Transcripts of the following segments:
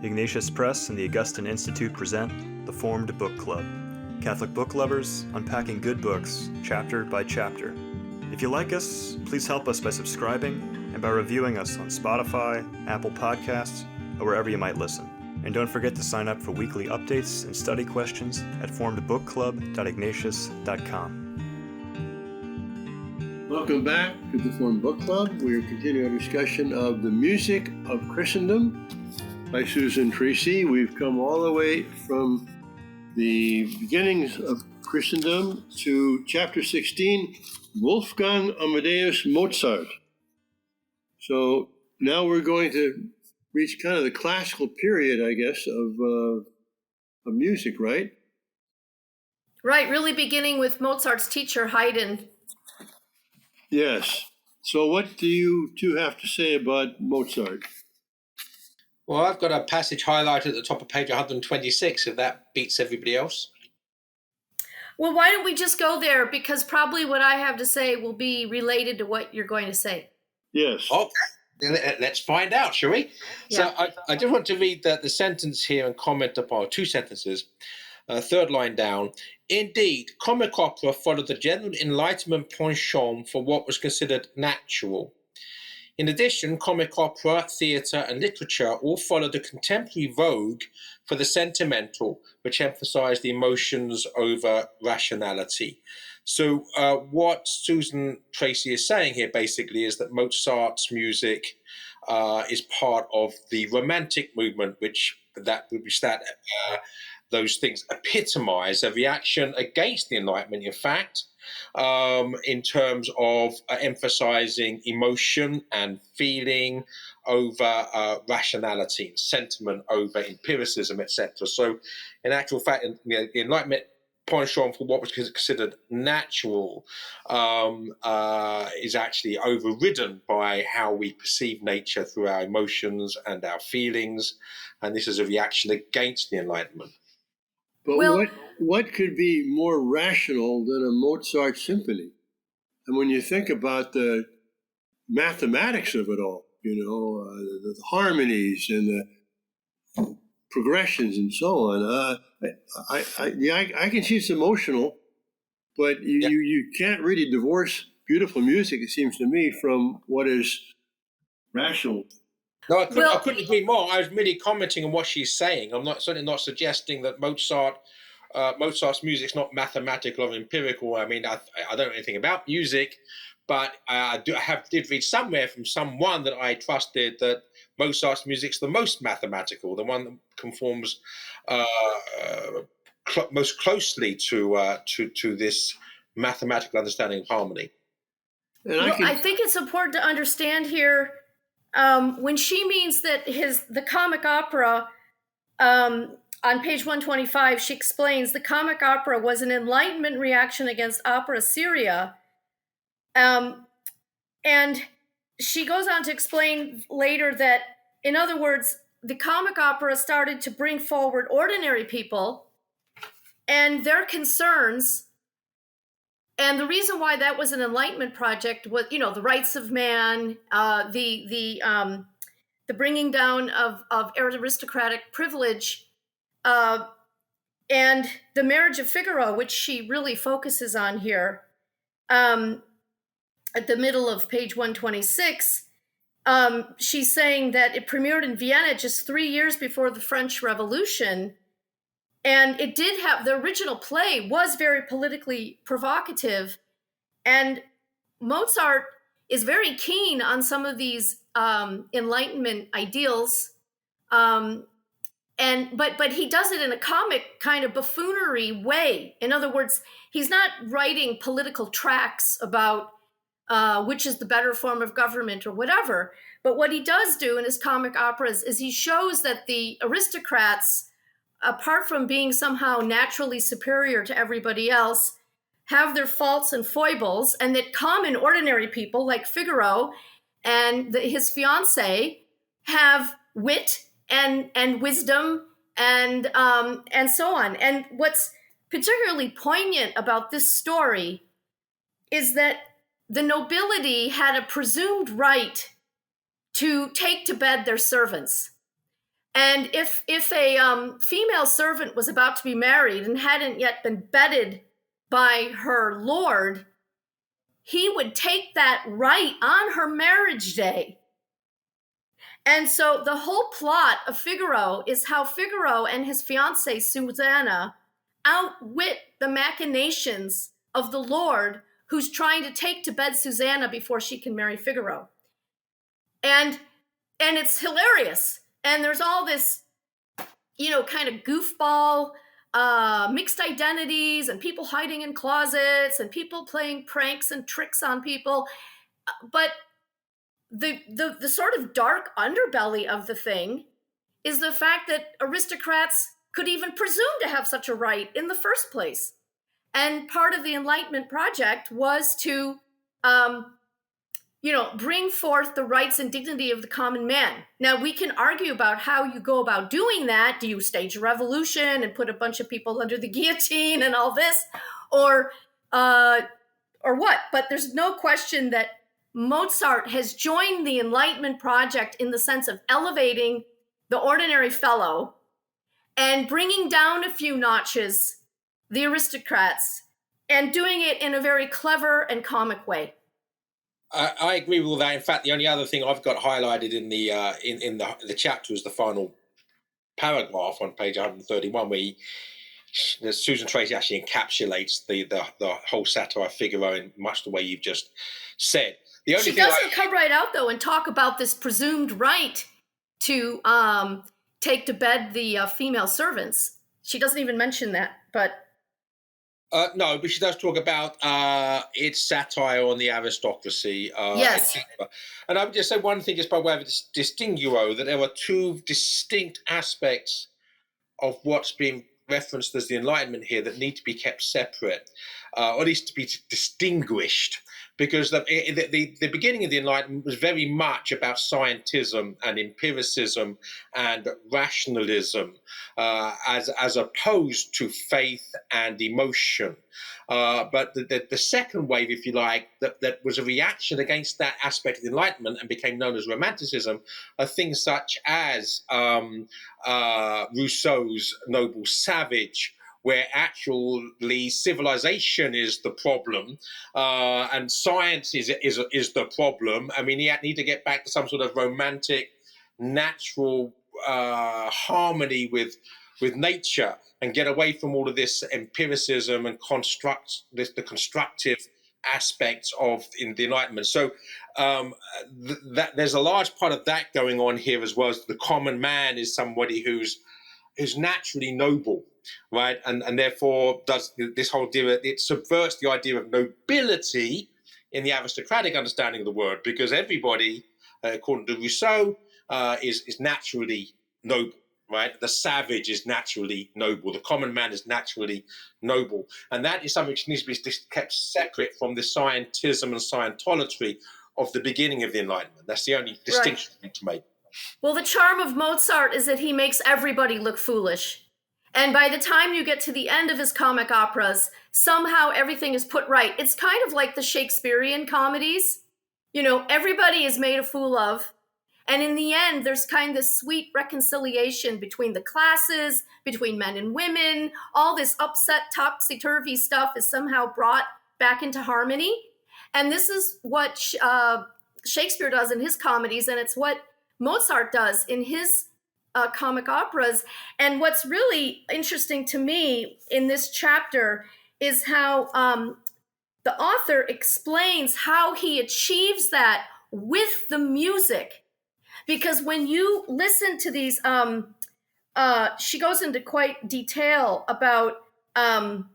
Ignatius Press and the Augustine Institute present The Formed Book Club. Catholic book lovers unpacking good books, chapter by chapter. If you like us, please help us by subscribing and by reviewing us on Spotify, Apple Podcasts, or wherever you might listen. And don't forget to sign up for weekly updates and study questions at formedbookclub.ignatius.com. Welcome back to the Formed Book Club. We are continuing our discussion of The Music of Christendom by Susan Treacy. We've come all the way from the beginnings of Christendom to chapter 16, Wolfgang Amadeus Mozart. So now we're going to reach kind of the classical period, I guess, of music, right? Right, really beginning with Mozart's teacher, Haydn. Yes. So what do you two have to say about Mozart? Well, I've got a passage highlighted at the top of page 126, if that beats everybody else. Well, why don't we just go there? Because probably what I have to say will be related to what you're going to say. Yes. Okay, let's find out, shall we? Yeah. So I just want to read the sentence here and comment upon two sentences. Third line down. Indeed, comic opera followed the general Enlightenment penchant for what was considered natural. In addition, comic opera, theatre, and literature all followed a contemporary vogue for the sentimental, which emphasized the emotions over rationality. So what Susan Treacy is saying here basically is that Mozart's music is part of the Romantic movement, those things epitomize a reaction against the Enlightenment, in fact, in terms of emphasizing emotion and feeling over rationality, and sentiment over empiricism, etc. So, in actual fact, the Enlightenment penchant for what was considered natural is actually overridden by how we perceive nature through our emotions and our feelings, and this is a reaction against the Enlightenment. But Well, what could be more rational than a Mozart symphony? And when you think about the mathematics of it all, the harmonies and the progressions and so on, I can see it's emotional, but you can't really divorce beautiful music, it seems to me, from what is rational. No, I couldn't agree more. I was merely commenting on what she's saying. I'm certainly not suggesting that Mozart's music is not mathematical or empirical. I mean, I don't know anything about music, but I did read somewhere from someone that I trusted that Mozart's music is the most mathematical, the one that conforms most closely to this mathematical understanding of harmony. And I think it's important to understand here when she means that the comic opera, on page 125, she explains the comic opera was an Enlightenment reaction against opera seria. And she goes on to explain later that, in other words, the comic opera started to bring forward ordinary people and their concerns. And the reason why that was an Enlightenment project was, the rights of man, the bringing down of aristocratic privilege, and the marriage of Figaro, which she really focuses on here, at the middle of page 126. She's saying that it premiered in Vienna just 3 years before the French Revolution. And it did have, the original play was very politically provocative. And Mozart is very keen on some of these Enlightenment ideals. But he does it in a comic kind of buffoonery way. In other words, he's not writing political tracts about which is the better form of government or whatever. But what he does do in his comic operas is he shows that the aristocrats, apart from being somehow naturally superior to everybody else, have their faults and foibles, and that common ordinary people like Figaro and his fiancée have wit and wisdom and so on. And what's particularly poignant about this story is that the nobility had a presumed right to take to bed their servants. And if a female servant was about to be married and hadn't yet been bedded by her lord, he would take that right on her marriage day. And so the whole plot of Figaro is how Figaro and his fiancée Susanna outwit the machinations of the lord who's trying to take to bed Susanna before she can marry Figaro. And it's hilarious. And there's all this, kind of goofball, mixed identities and people hiding in closets and people playing pranks and tricks on people. But the sort of dark underbelly of the thing is the fact that aristocrats could even presume to have such a right in the first place. And part of the Enlightenment project was to, bring forth the rights and dignity of the common man. Now, we can argue about how you go about doing that. Do you stage a revolution and put a bunch of people under the guillotine and all this? Or what? But there's no question that Mozart has joined the Enlightenment project in the sense of elevating the ordinary fellow and bringing down a few notches the aristocrats, and doing it in a very clever and comic way. I agree with all that. In fact, the only other thing I've got highlighted in the in the chapter is the final paragraph on page 131, where Susan Treacy actually encapsulates the whole satire of Figaro in much the way you've just said. The only she doesn't come right out though and talk about this presumed right to take to bed the female servants. She doesn't even mention that, but. No, but she does talk about its satire on the aristocracy. Yes. And I would just say one thing, just by way of distinguo, that there are two distinct aspects of what's being referenced as the Enlightenment here that need to be kept separate, or at least to be distinguished. Because the beginning of the Enlightenment was very much about scientism and empiricism and rationalism, as opposed to faith and emotion. But the second wave, if you like, that was a reaction against that aspect of the Enlightenment and became known as Romanticism, are things such as Rousseau's Noble Savage, where actually civilization is the problem and science is the problem. I mean, you need to get back to some sort of romantic, natural harmony with nature and get away from all of this empiricism and the constructive aspects of in the Enlightenment. So that there's a large part of that going on here as well. As the common man is somebody who's naturally noble, right? And therefore does this whole idea, it subverts the idea of nobility in the aristocratic understanding of the word, because everybody, according to Rousseau, is naturally noble, right? The savage is naturally noble. The common man is naturally noble. And that is something which needs to be kept separate from the scientism and Scientology of the beginning of the Enlightenment. That's the only distinction we need to make. Well, the charm of Mozart is that he makes everybody look foolish. And by the time you get to the end of his comic operas, somehow everything is put right. It's kind of like the Shakespearean comedies. Everybody is made a fool of. And in the end, there's kind of this sweet reconciliation between the classes, between men and women. All this upset, topsy-turvy stuff is somehow brought back into harmony. And this is what Shakespeare does in his comedies, and it's what Mozart does in his comic operas. And what's really interesting to me in this chapter is how the author explains how he achieves that with the music. Because when you listen to these, she goes into quite detail about, I'm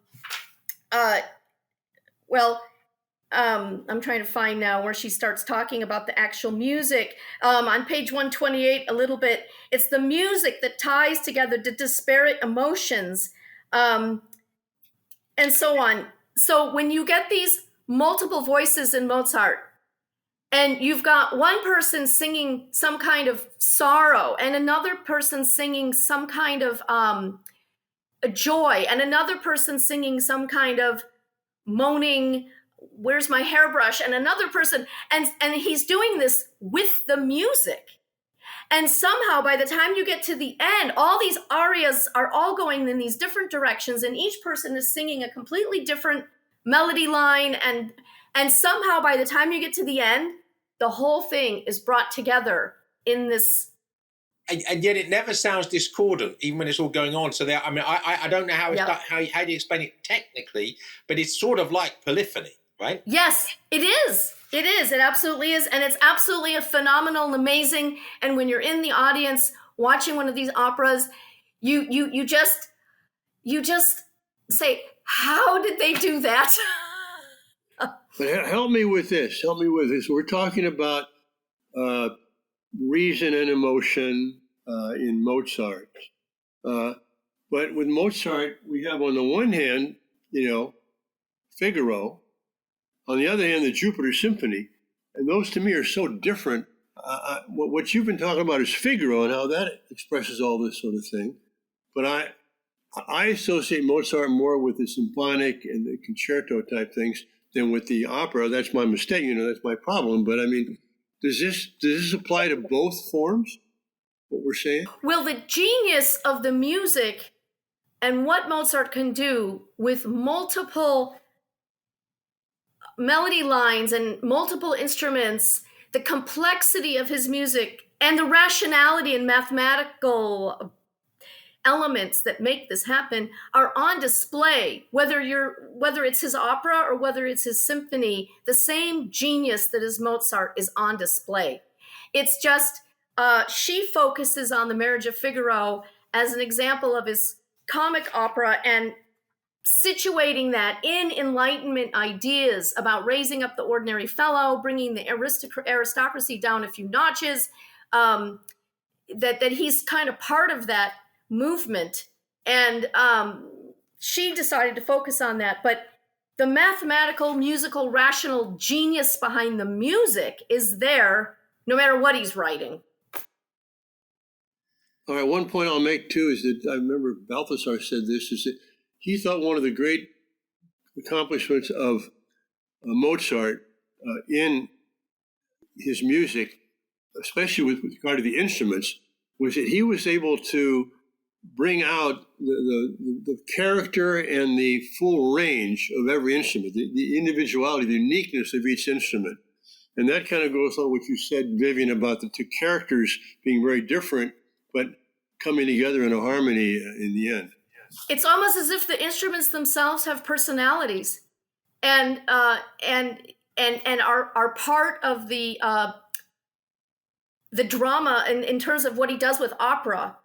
trying to find now where she starts talking about the actual music. On page 128, a little bit, it's the music that ties together the disparate emotions, and so on. So when you get these multiple voices in Mozart, and you've got one person singing some kind of sorrow, and another person singing some kind of joy, and another person singing some kind of moaning, where's my hairbrush, and another person, and he's doing this with the music. And somehow by the time you get to the end, all these arias are all going in these different directions, and each person is singing a completely different melody line. And somehow by the time you get to the end, the whole thing is brought together in this. And yet it never sounds discordant, even when it's all going on. So there, I mean, I don't know how it's done, how do you explain it technically, but it's sort of like polyphony, right? Yes, it is. It is. It absolutely is. And it's absolutely a phenomenal and amazing. And when you're in the audience watching one of these operas, you just say, how did they do that? But help me with this. We're talking about reason and emotion in Mozart. But with Mozart, we have on the one hand, Figaro. On the other hand, the Jupiter Symphony. And those to me are so different. What you've been talking about is Figaro and how that expresses all this sort of thing. But I associate Mozart more with the symphonic and the concerto type things than with the opera. That's my mistake, that's my problem. But I mean, does this apply to both forms, what we're saying? Well, the genius of the music and what Mozart can do with multiple melody lines and multiple instruments, the complexity of his music and the rationality and mathematical elements that make this happen are on display, whether it's his opera or whether it's his symphony. The same genius that is Mozart is on display. It's just she focuses on the Marriage of Figaro as an example of his comic opera and situating that in Enlightenment ideas about raising up the ordinary fellow, bringing the aristocracy down a few notches, that he's kind of part of that movement. And she decided to focus on that. But the mathematical, musical, rational genius behind the music is there no matter what he's writing. All right, one point I'll make too is that I remember Balthasar said this, is that he thought one of the great accomplishments of Mozart in his music, especially with regard to the instruments, was that he was able to bring out the character and the full range of every instrument, the individuality, the uniqueness of each instrument. And that kind of goes on what you said, Vivian, about the two characters being very different, but coming together in a harmony in the end. It's almost as if the instruments themselves have personalities, and are part of the drama in terms of what he does with opera.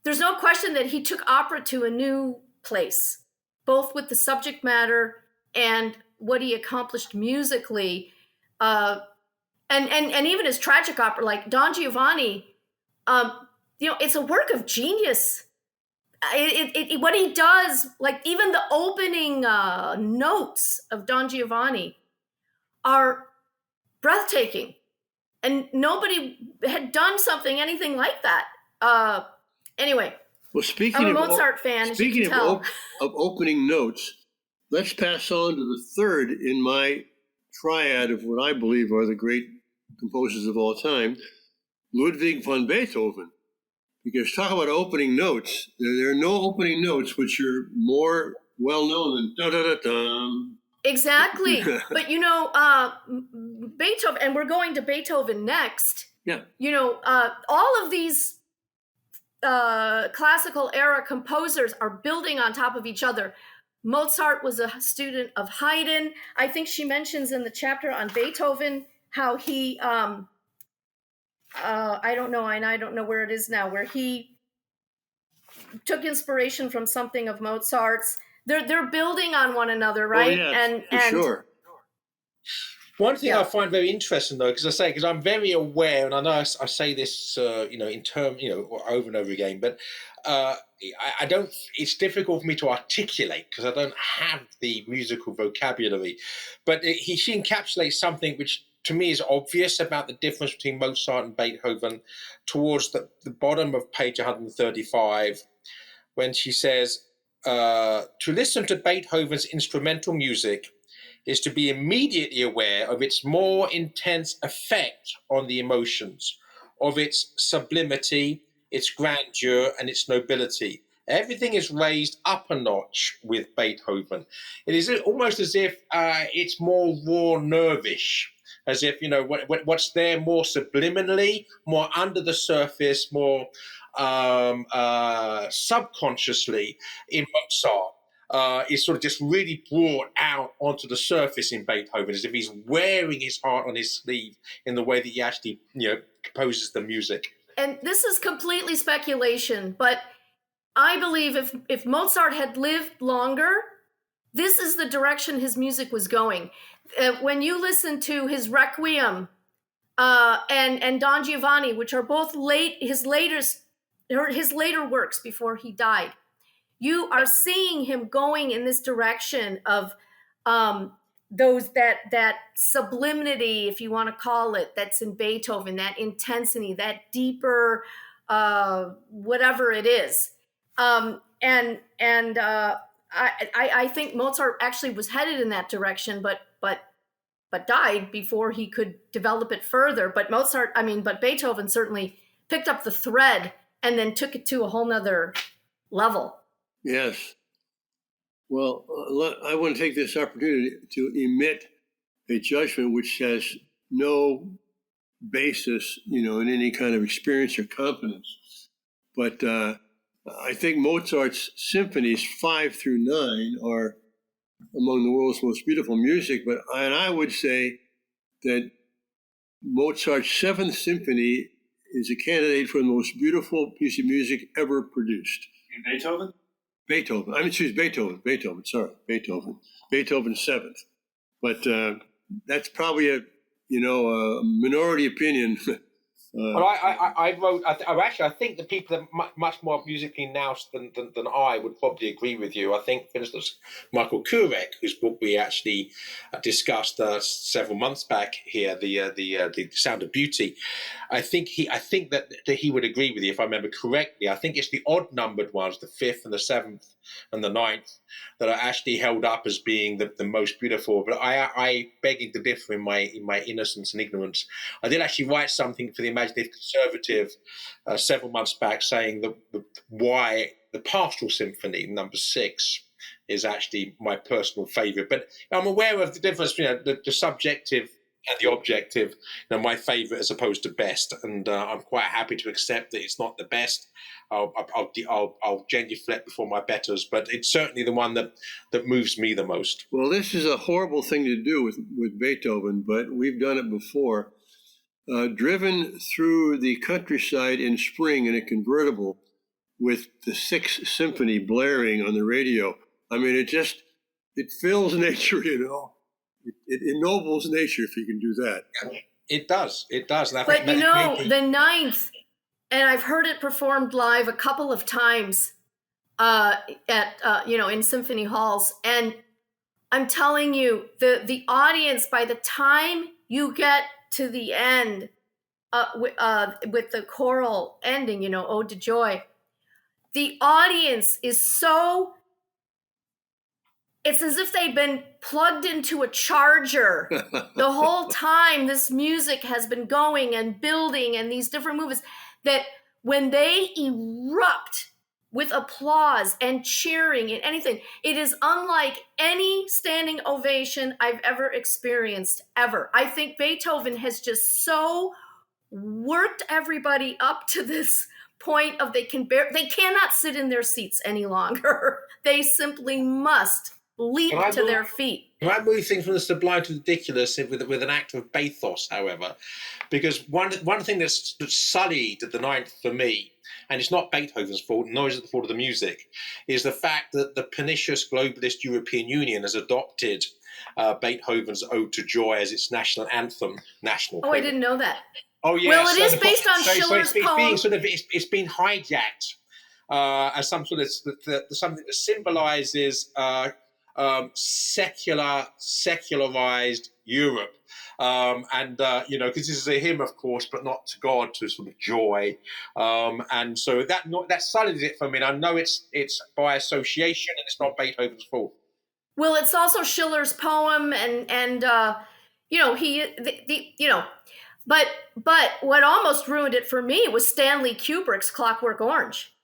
There's no question that he took opera to a new place, both with the subject matter and what he accomplished musically, and even his tragic opera like Don Giovanni. It's a work of genius. What he does, like even the opening notes of Don Giovanni are breathtaking, and nobody had done anything like that. Anyway, well, I'm a Mozart fan. Speaking of opening notes, let's pass on to the third in my triad of what I believe are the great composers of all time, Ludwig van Beethoven. Because talk about opening notes. There are no opening notes which are more well-known than da-da-da-dum. Exactly. But, Beethoven, and we're going to Beethoven next. Yeah. All of these classical era composers are building on top of each other. Mozart was a student of Haydn. I think she mentions in the chapter on Beethoven how he... I don't know, and I don't know where it is now, where he took inspiration from something of Mozart's. They're building on one another, right? Oh, yeah, for sure. One thing I find very interesting, though, because I'm very aware, and I know I say this, in term, over and over again, but I don't. It's difficult for me to articulate because I don't have the musical vocabulary. But she encapsulates something which, to me, is obvious about the difference between Mozart and Beethoven towards the bottom of page 135, when she says, to listen to Beethoven's instrumental music is to be immediately aware of its more intense effect on the emotions, of its sublimity, its grandeur, and its nobility. Everything is raised up a notch with Beethoven. It is almost as if it's more raw nervish, as if, what's there more subliminally, more under the surface, more subconsciously in Mozart. Is sort of just really brought out onto the surface in Beethoven, as if he's wearing his heart on his sleeve in the way that he actually, composes the music. And this is completely speculation, but I believe if Mozart had lived longer, this is the direction his music was going. When you listen to his Requiem and Don Giovanni, which are both his later works before he died, you are seeing him going in this direction of that sublimity, if you want to call it, that's in Beethoven, that intensity, that deeper whatever it is. I think Mozart actually was headed in that direction, but died before he could develop it further. But Beethoven certainly picked up the thread and then took it to a whole nother level. Yes. Well, I want to take this opportunity to emit a judgment which has no basis, in any kind of experience or confidence. But I think Mozart's symphonies 5 through 9 are among the world's most beautiful music. And I would say that Mozart's 7th Symphony is a candidate for the most beautiful piece of music ever produced. In Beethoven? Beethoven 7th. But that's probably a minority opinion. Well, I wrote. I think the people that are much more musically nous than I would probably agree with you. I think, for instance, Michael Kurek, whose book we actually discussed several months back here, the Sound of Beauty. I think that he would agree with you if I remember correctly. I think it's the odd numbered ones, the 5th and the 7th and the 9th, that are actually held up as being the most beautiful. But I begging to differ in my innocence and ignorance. I did actually write something for the Imaginative Conservative several months back, saying why the Pastoral Symphony, number 6, is actually my personal favourite. But I'm aware of the difference between the subjective and the objective. My favourite as opposed to best, and I'm quite happy to accept that it's not the best. I'll genuflect before my betters, but it's certainly the one that moves me the most. Well, this is a horrible thing to do with Beethoven, but we've done it before. Driven through the countryside in spring in a convertible with the 6th Symphony blaring on the radio. I mean, it fills nature, It ennobles nature if you can do that. It does. But the 9th, and I've heard it performed live a couple of times in symphony halls, and I'm telling you, the audience, by the time you get to the end with the choral ending, Ode to Joy, the audience is so, it's as if they've been plugged into a charger. The whole time this music has been going and building and these different movements, that when they erupt with applause and cheering and anything, it is unlike any standing ovation I've ever experienced, ever. I think Beethoven has just so worked everybody up to this point of they cannot sit in their seats any longer. They simply must leap to their feet. Can I move things from the sublime to the ridiculous with an act of bathos, however? Because one thing that's sullied the 9th for me, and it's not Beethoven's fault, nor is it the fault of the music, is the fact that the pernicious globalist European Union has adopted Beethoven's Ode to Joy as its national anthem. I didn't know that. Oh, yeah. Well, it is based on Schiller's poem. It's been hijacked as some sort of something that symbolizes secularized Europe. Because this is a hymn, of course, but not to God, to sort of joy. And so that sullies it for me. And I know it's by association and it's not Beethoven's fault. Well, it's also Schiller's poem, and but what almost ruined it for me was Stanley Kubrick's Clockwork Orange.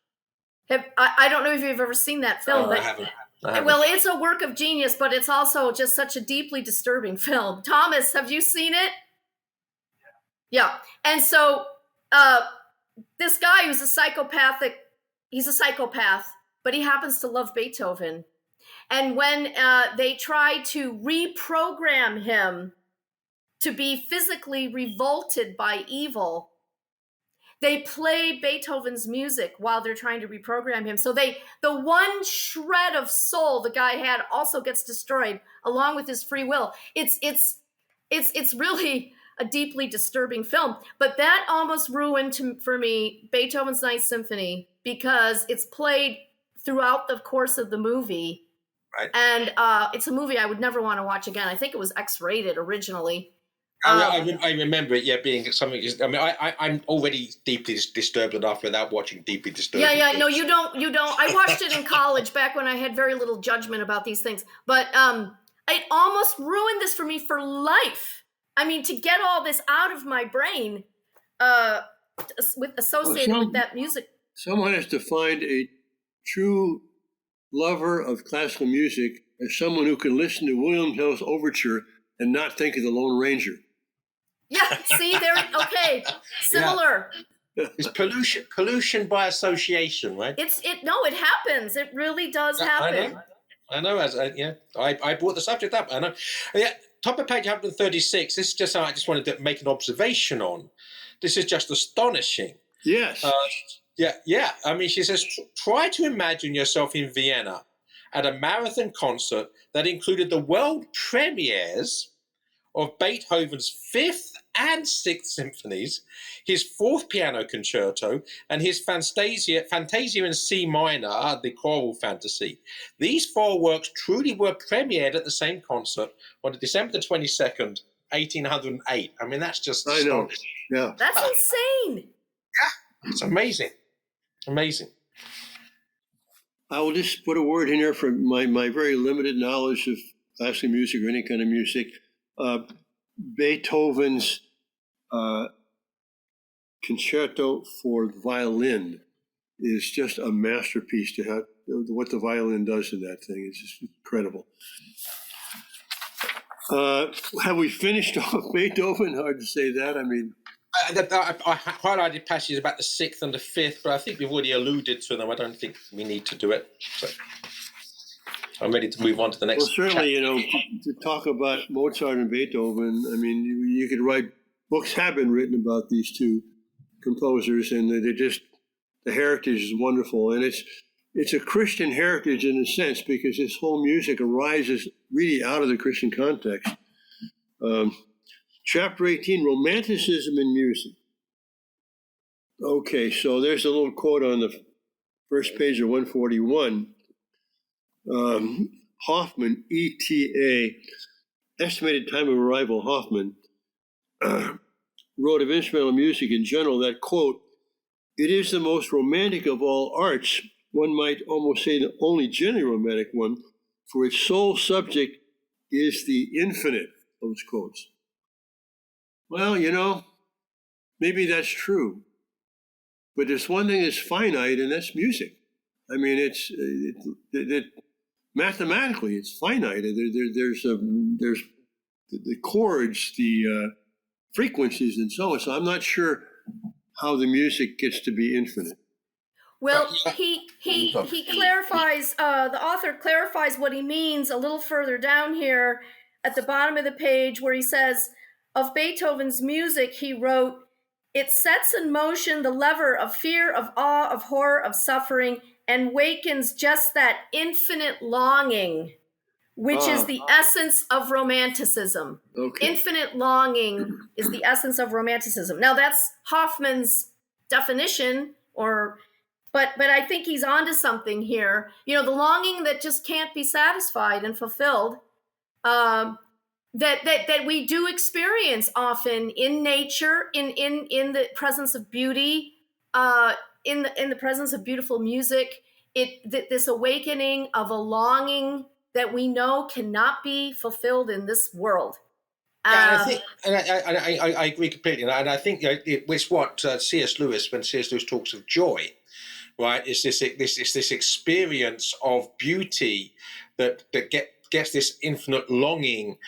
I don't know if you've ever seen that film, but I haven't. well, it's a work of genius, but it's also just such a deeply disturbing film. Thomas, have you seen it? Yeah. And so this guy who's he's a psychopath, but he happens to love Beethoven. And when they try to reprogram him to be physically revolted by evil, they play Beethoven's music while they're trying to reprogram him. So the one shred of soul the guy had also gets destroyed along with his free will. It's really a deeply disturbing film. But that almost ruined for me Beethoven's Ninth Symphony, because it's played throughout the course of the movie. Right. And it's a movie I would never want to watch again. I think it was X-rated originally. I remember it, being something. I mean, I'm already deeply disturbed enough without watching deeply disturbed. Yeah. No, you don't. I watched it in college back when I had very little judgment about these things. But it almost ruined this for me for life. I mean, to get all this out of my brain, with that music. Someone has to find a true lover of classical music as someone who can listen to William Tell's Overture and not think of the Lone Ranger. Yeah, see, okay, similar. Yeah. It's pollution by association, right? It happens. It really does happen. I know. I brought the subject up. I know. Yeah, top of page 136. This is just I just wanted to make an observation on. This is just astonishing. Yes. Yeah. I mean, she says, try to imagine yourself in Vienna at a marathon concert that included the world premieres of Beethoven's Fifth and Sixth Symphonies, his Fourth Piano Concerto, and his Fantasia in C minor, the Choral Fantasy. These four works truly were premiered at the same concert on December the 22nd, 1808. I mean, that's just astonishing. Yeah. That's insane. Yeah, it's amazing. Amazing. I will just put a word in here for my very limited knowledge of classical music or any kind of music. Beethoven's Concerto for Violin is just a masterpiece. To have what the violin does in that thing is just incredible. Have we finished off Beethoven? Hard to say that. I mean, I highlighted passages about the sixth and the fifth, but I think we've already alluded to them. I don't think we need to do it. So I'm ready to move on to the next. Well, certainly, to talk about Mozart and Beethoven, I mean, you could write books have been written about these two composers, and the heritage is wonderful, and it's a Christian heritage in a sense, because this whole music arises really out of the Christian context. Chapter 18, Romanticism in Music. Okay, so there's a little quote on the first page of 141. Hoffman, ETA, estimated time of arrival, Hoffman, wrote of instrumental music in general that, quote, it is the most romantic of all arts, one might almost say the only genuinely romantic one, for its sole subject is the infinite, those quotes. Well, maybe that's true, but there's one thing that's finite, and that's music. I mean, mathematically, it's finite. There's the chords, the frequencies, and so on. So I'm not sure how the music gets to be infinite. Well, he clarifies. The author clarifies what he means a little further down here at the bottom of the page, where he says, of Beethoven's music, he wrote, it sets in motion the lever of fear, of awe, of horror, of suffering, and wakens just that infinite longing, which is the essence of romanticism. Okay. Infinite longing is the essence of romanticism. Now, that's Hoffman's definition, but I think he's onto something here. The longing that just can't be satisfied and fulfilled, that we do experience often in nature, in the presence of beauty, in the presence of beautiful music. This awakening of a longing that we know cannot be fulfilled in this world. Yeah, I think, and I agree completely, and I think it's what C.S. Lewis, when C.S. Lewis talks of joy, right, is this experience of beauty that gets this infinite longing.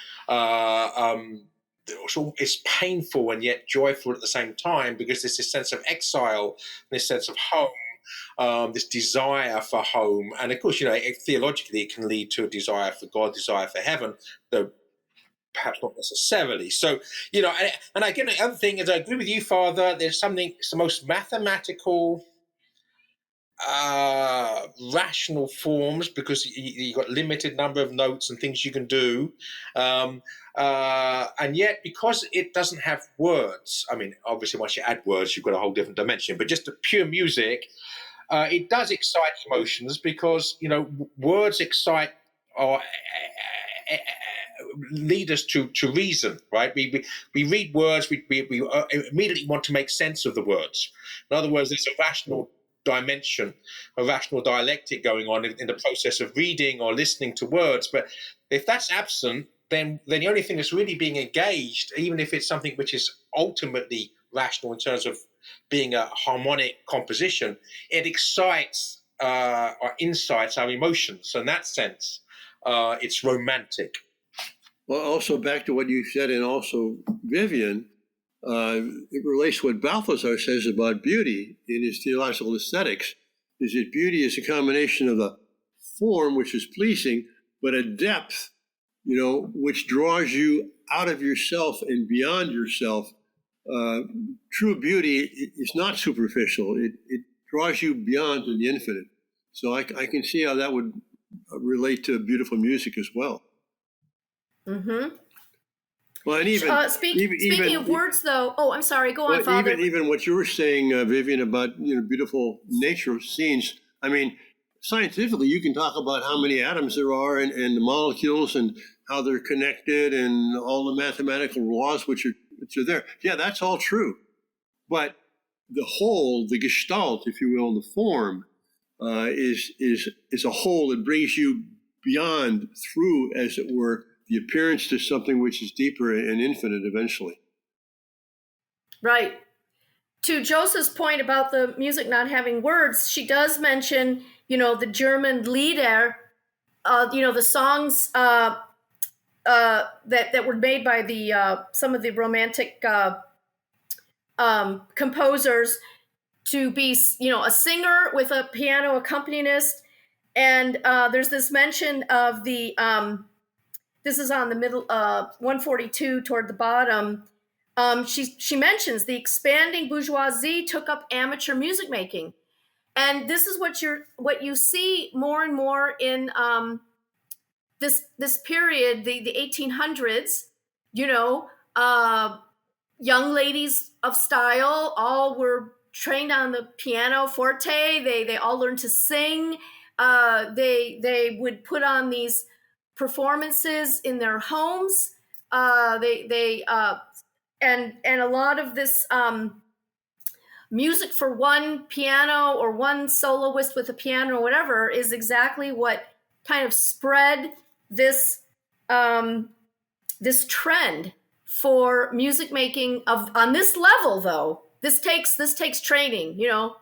So it's painful and yet joyful at the same time, because there's this sense of exile, this sense of home, this desire for home, and of course, theologically, it can lead to a desire for God, desire for heaven, though perhaps not necessarily. So, and again, the other thing is, I agree with you, Father. There's something, it's the most mathematical, rational forms, because you've got limited number of notes and things you can do, and yet because it doesn't have words, I mean, obviously once you add words you've got a whole different dimension, but just the pure music, it does excite emotions, because words excite or lead us to reason, right? We read words, we immediately want to make sense of the words. In other words, there's a rational dimension, a rational dialectic going on in the process of reading or listening to words. But if that's absent, then the only thing that's really being engaged, even if it's something which is ultimately rational in terms of being a harmonic composition, it excites or incites our emotions. So in that sense, it's romantic. Well, also back to what you said, and also Vivian, it relates to what Balthasar says about beauty in his theological aesthetics, is that beauty is a combination of the form, which is pleasing, but a depth, which draws you out of yourself and beyond yourself. True beauty is not superficial. It draws you beyond to the infinite. So I can see how that would relate to beautiful music as well. Mm-hmm. Well, and even speaking of words, though. Oh, I'm sorry. Go on, Father. Even what you were saying, Vivian, about beautiful nature scenes. I mean, scientifically, you can talk about how many atoms there are, and the molecules, and how they're connected, and all the mathematical laws which are there. Yeah, that's all true. But the whole, the gestalt, if you will, the form, is a whole that brings you beyond, through, as it were, the appearance to something which is deeper and infinite eventually. Right. To Joseph's point about the music not having words, she does mention, the German Lieder, the songs that were made by the some of the romantic composers, to be, a singer with a piano accompanist. And there's this mention of the this is on the middle, 142 toward the bottom. She mentions the expanding bourgeoisie took up amateur music making, and this is what you see more and more in this period, the 1800s. Young ladies of style all were trained on the piano forte. They all learned to sing. They would put on these performances in their homes. And a lot of this music for one piano or one soloist with a piano or whatever is exactly what kind of spread this this trend for music making on this level. Though this takes training.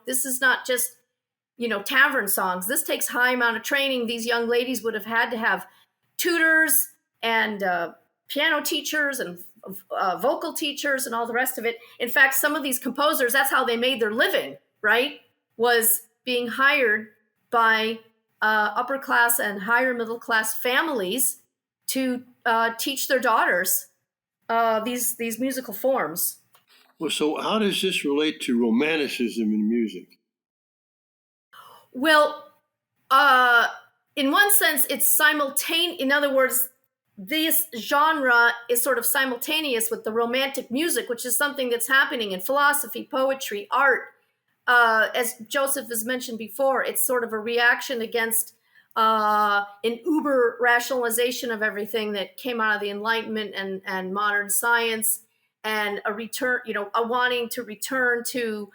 This is not just tavern songs. This takes high amount of training. These young ladies would have had to have tutors and piano teachers and vocal teachers and all the rest of it. In fact, some of these composers, that's how they made their living, right? Was being hired by upper class and higher middle class families to teach their daughters these musical forms. Well, so how does this relate to romanticism in music? Well, in one sense, it's simultaneous. In other words, this genre is sort of simultaneous with the romantic music, which is something that's happening in philosophy, poetry, art. As Joseph has mentioned before, it's sort of a reaction against an uber rationalization of everything that came out of the Enlightenment and modern science, and a return, a wanting to return to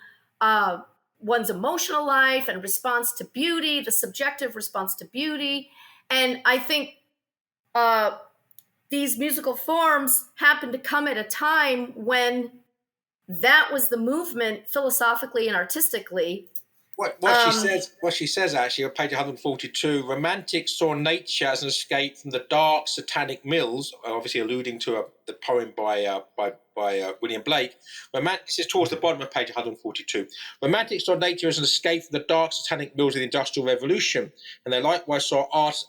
one's emotional life and response to beauty, the subjective response to beauty. And I think these musical forms happened to come at a time when that was the movement philosophically and artistically. What she says actually on page 142, romantics saw nature as an escape from the dark satanic mills, obviously alluding to the poem by William Blake. This is towards the bottom of page 142. Romantics saw nature as an escape from the dark satanic mills of the Industrial Revolution, and they likewise saw art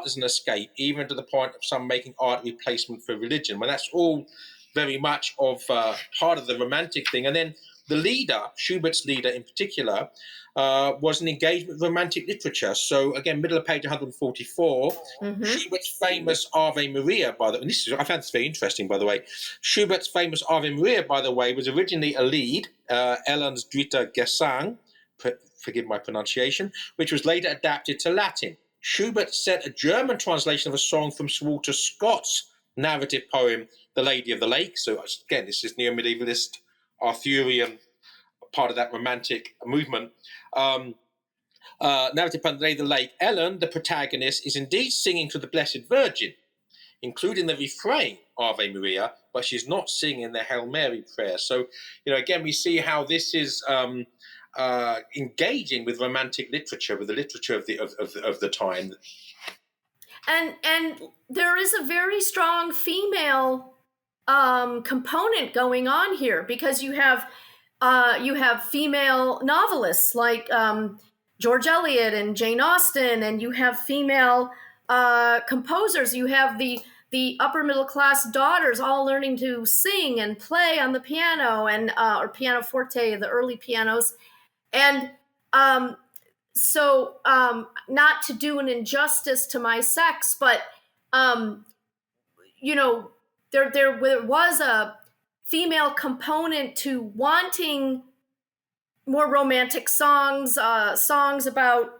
as an escape, even to the point of some making art a replacement for religion. Well, that's all very much of part of the romantic thing. And then the leader, Schubert's leader in particular, was an engagement with romantic literature. So again, middle of page 144, Schubert's famous Ave Maria, by the way, I found this very interesting, by the way. Schubert's famous Ave Maria, by the way, was originally a lead, Ellen's Dritter Gesang, forgive my pronunciation, which was later adapted to Latin. Schubert sent a German translation of a song from Sir Walter Scott's narrative poem, The Lady of the Lake. So again, this is neo-medievalist Arthurian part of that romantic movement. Narrative poem, The Lady of the Lake. Ellen, the protagonist, is indeed singing to the Blessed Virgin, including the refrain, Ave Maria, but she's not singing the Hail Mary prayer. So, again, we see how this is engaging with romantic literature, with the literature of the time. And there is a very strong female component going on here, because you have female novelists like George Eliot and Jane Austen, and you have female composers. You have the upper middle class daughters all learning to sing and play on the piano and or pianoforte, the early pianos. And so not to do an injustice to my sex, but there was a female component to wanting more romantic songs, songs about.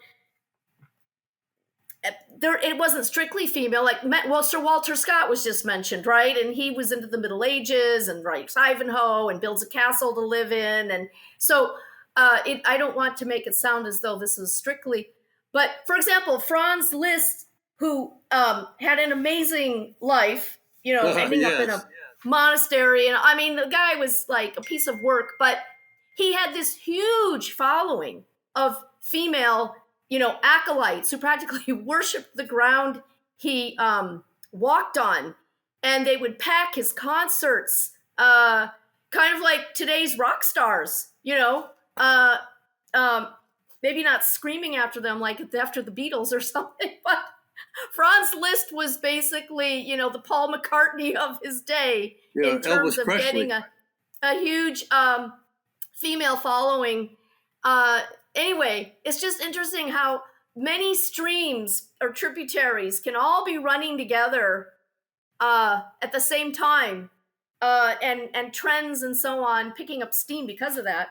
It wasn't strictly female. Sir Walter Scott was just mentioned, right? And he was into the Middle Ages and writes Ivanhoe and builds a castle to live in, and so. I don't want to make it sound as though this was strictly, but for example, Franz Liszt, who had an amazing life, ending up in a monastery, and I mean, the guy was like a piece of work, but he had this huge following of female, acolytes who practically worshipped the ground he walked on, and they would pack his concerts, kind of like today's rock stars, maybe not screaming after them like after the Beatles or something, but Franz Liszt was basically, the Paul McCartney of his day in terms of getting a huge female following. Anyway, it's just interesting how many streams or tributaries can all be running together at the same time, and trends and so on picking up steam because of that.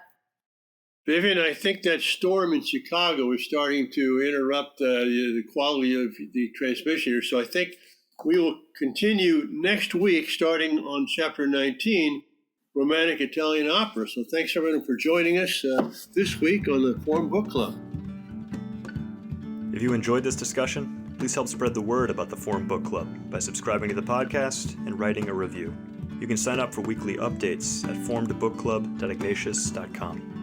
Vivian, I think that storm in Chicago is starting to interrupt the quality of the transmission here. So I think we will continue next week, starting on chapter 19, Romantic Italian Opera. So thanks everyone for joining us this week on the Forum Book Club. If you enjoyed this discussion, please help spread the word about the Forum Book Club by subscribing to the podcast and writing a review. You can sign up for weekly updates at forumbookclub.ignatius.com.